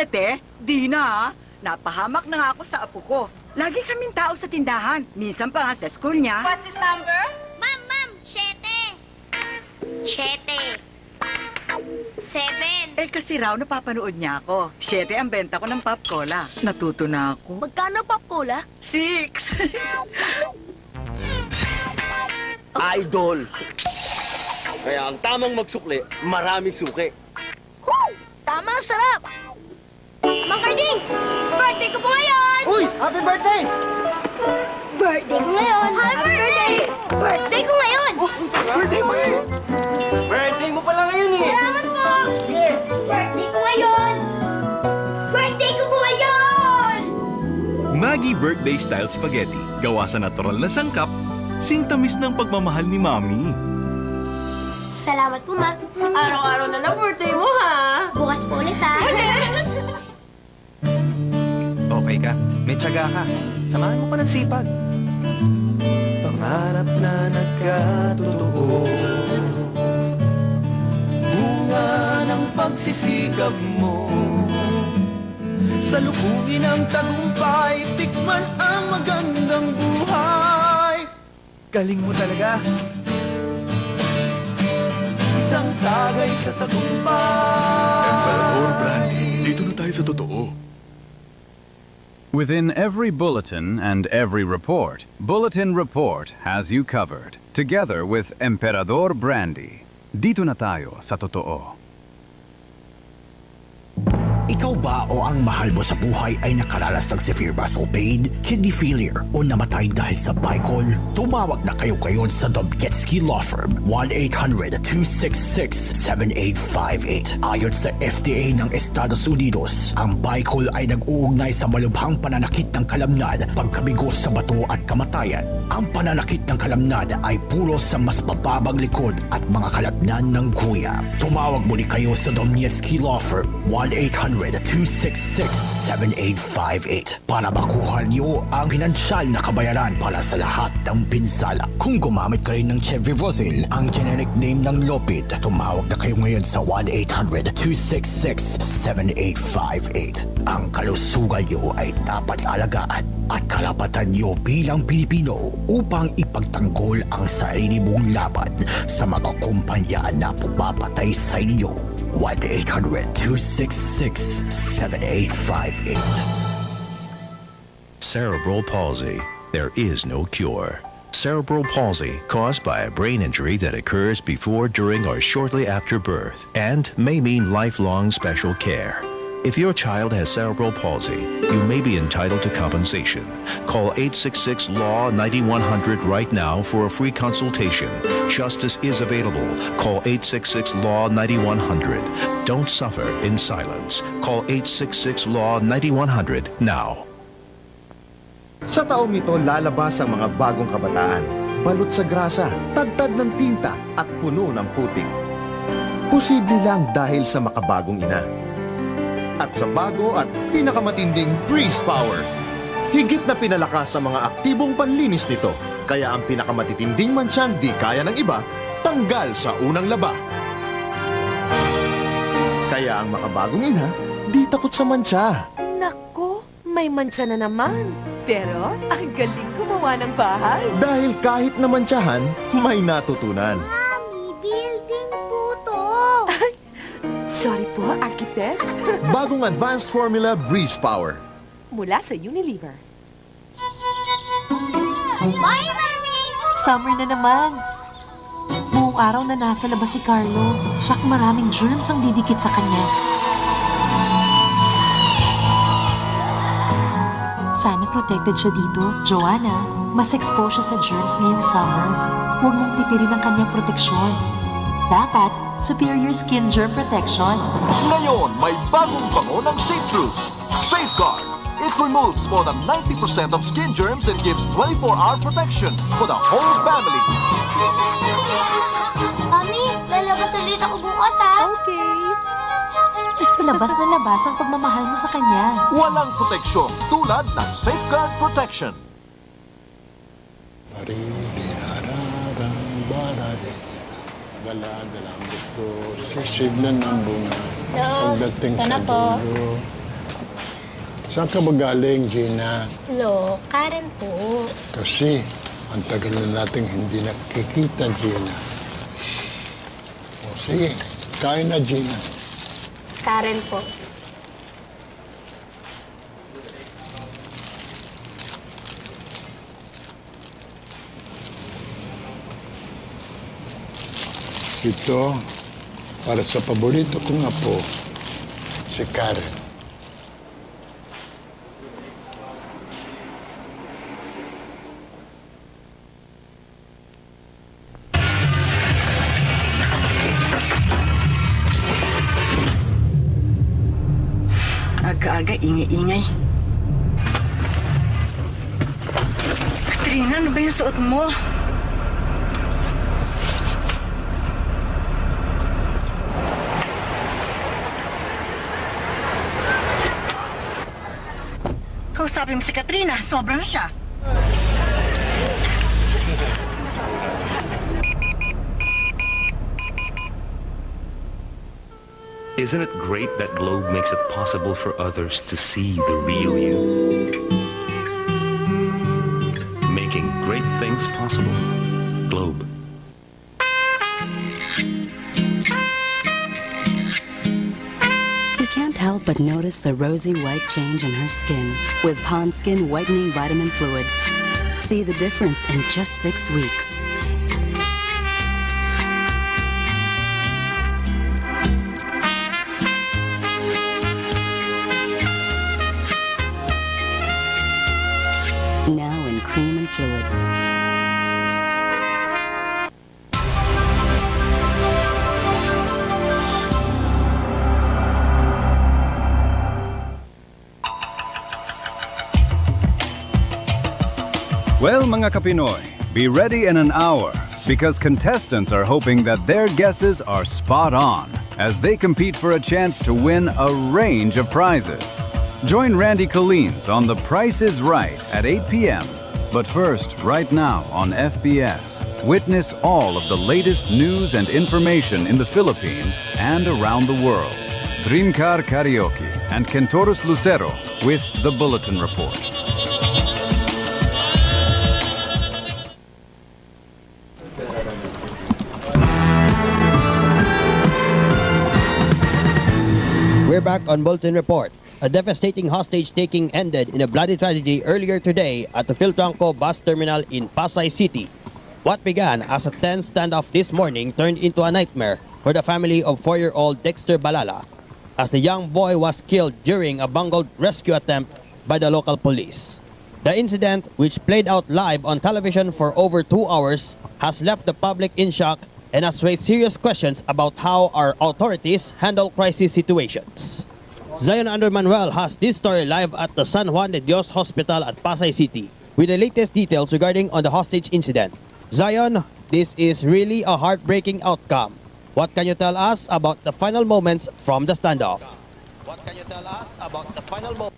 7, di na. Napahamak na nga ako sa apo ko. Lagi kaming tao sa tindahan. Minsan pa nga sa school niya. What's his number? Ma'am, 7. 7. Eh kasi raw napapanood niya ako. 7 ang benta ko ng pop cola. Natuto na ako. Magkano pop cola? 6. Idol! Kaya ang tamang magsukli, maraming suki. Woo! Tama, sarap! Mang Carding! Birthday ko po ngayon! Uy! Happy birthday! Birthday ko ngayon! Happy birthday! Birthday ko ngayon! Birthday mo eh! Birthday mo pala ngayon eh! Salamat po! Birthday ko ngayon! Birthday ko po ngayon! Maggie Birthday Style Spaghetti. Gawa sa natural na sangkap, singtamis ng pagmamahal ni Mami. Salamat po, Ma. Araw-araw na lang birthday mo, ha? Bukas po ulit, ha? Okay ka, may tiyaga ka. Samahan mo pa ng sipag. Pangarap na nagkatotoo. Bunga ng pagsisikap mo. Salubungin ang tagumpay, tikman ang magandang buhay. Galing mo talaga. Isang tagay sa tagumpay. Emperador Brandy, dito na tayo sa totoo. Within every bulletin and every report, Bulletin Report has you covered. Together with Emperador Brandy. Dito na tayo sa totoo. Ikaw ba o ang mahal mo sa buhay ay nakaranas ng severe muscle pain, kidney failure o namatay dahil sa Bicol? Tumawag na kayo ngayon sa Dobietsky Law Firm 1-800-266-7858. Ayon sa FDA ng Estados Unidos, ang Bicol ay nag-uugnay sa malubhang pananakit ng kalamnan, pagkabigo sa bato at kamatayan. Ang pananakit ng kalamnan ay puro sa mas mababang likod at mga kalamnan ng kuya. Tumawag muli kayo sa Dobietsky Law Firm 1-800-266-7858 para makuha niyo ang pinansyal na kabayaran para sa lahat ng pinsala. Kung gumamit ka rin ng Chevivozil, ang generic name ng Lopid, tumawag na kayo ngayon sa 1-800-266-7858. Ang kalusugan niyo ay dapat alagaan at karapatan niyo bilang Pilipino upang ipagtanggol ang sarili mong laban sa mga kumpanya na pumapatay sa inyo. 1-800-266-7858. Cerebral palsy. There is no cure. Cerebral palsy, caused by a brain injury that occurs before, during, or shortly after birth, and may mean lifelong special care. If your child has cerebral palsy, you may be entitled to compensation. Call 866-LAW-9100 right now for a free consultation. Justice is available. Call 866-LAW-9100. Don't suffer in silence. Call 866-LAW-9100 now. Sa taong ito, lalabas ang mga bagong kabataan. Balot sa grasa, tadtad ng tinta, at puno ng putik. Posible lang dahil sa makabagong ina. At sa bago at pinakamatinding Breeze Power. Higit na pinalakas sa mga aktibong panlinis nito. Kaya ang pinakamatitinding mansyang di kaya ng iba, tanggal sa unang laba. Kaya ang makabagong ina, di takot sa mansya. Nako, may mansa na naman. Pero, ang galing gumawa ng bahay. Dahil kahit na mansyahan, may natutunan. Mami, building po to. Sorry po, architect. Bagong advanced formula Breeze Power. Mula sa Unilever. Bye, Mami! Summer na naman. Buong araw na nasa labas si Carlo. Sak maraming germs ang didikit sa kanya. Sana protected siya dito. Joanna, mas exposed siya sa germs ngayong summer. Huwag mong tipirin ang kanyang proteksyon. Dapat, superior skin germ protection. Ngayon, may bagong bango ng Safe Truth. Safeguard. It removes more than 90% of skin germs and gives 24-hour protection for the whole family. Mami, lalabas ulit ako bukas, ha? Okay. Labas na labas ang pagmamahal mo sa kanya. Walang proteksyon tulad ng Safeguard Protection. Gala-gala ang gusto, sisiglan ng bunga. Hello, Pagdating ito na sa po. dulo, Saan ka ba galing, Gina? Hello, Karen po. Kasi, ang tagal na nating hindi nakikita, Gina. O, sige, kain na, Gina. Karen po. Ito, para sa paborito kong apo, si Karen. Aga-aga, ingay-ingay. Katrina, ano ba yung suot mo? Kausapin mo si Katrina, sobra na siya. Isn't it great that Globe makes it possible for others to see the real you? Making great things possible. Globe. You can't help but notice the rosy white change in her skin with Pond Skin Whitening Vitamin Fluid. See the difference in just 6 weeks. Now in cream and fluid. Well, mga Kapinoy, be ready in an hour because contestants are hoping that their guesses are spot on as they compete for a chance to win a range of prizes. Join Randy Collins on The Price is Right at 8 p.m. But first, right now on FBS, witness all of the latest news and information in the Philippines and around the world. Dreamcar Karaoke and Kentoros Lucero with the Bulletin Report. We're back on Bulletin Report. A devastating hostage-taking ended in a bloody tragedy earlier today at the Philtranco bus terminal in Pasay City. What began as a tense standoff this morning turned into a nightmare for the family of 4-year-old Dexter Balala, as the young boy was killed during a bungled rescue attempt by the local police. The incident, which played out live on television for over 2 hours, has left the public in shock and has raised serious questions about how our authorities handle crisis situations. Zion Andrew Manuel has this story live at the San Juan de Dios Hospital at Pasay City with the latest details regarding on the hostage incident. Zion, this is really a heartbreaking outcome. What can you tell us about the final moments from the standoff? What can you tell us about the final moments?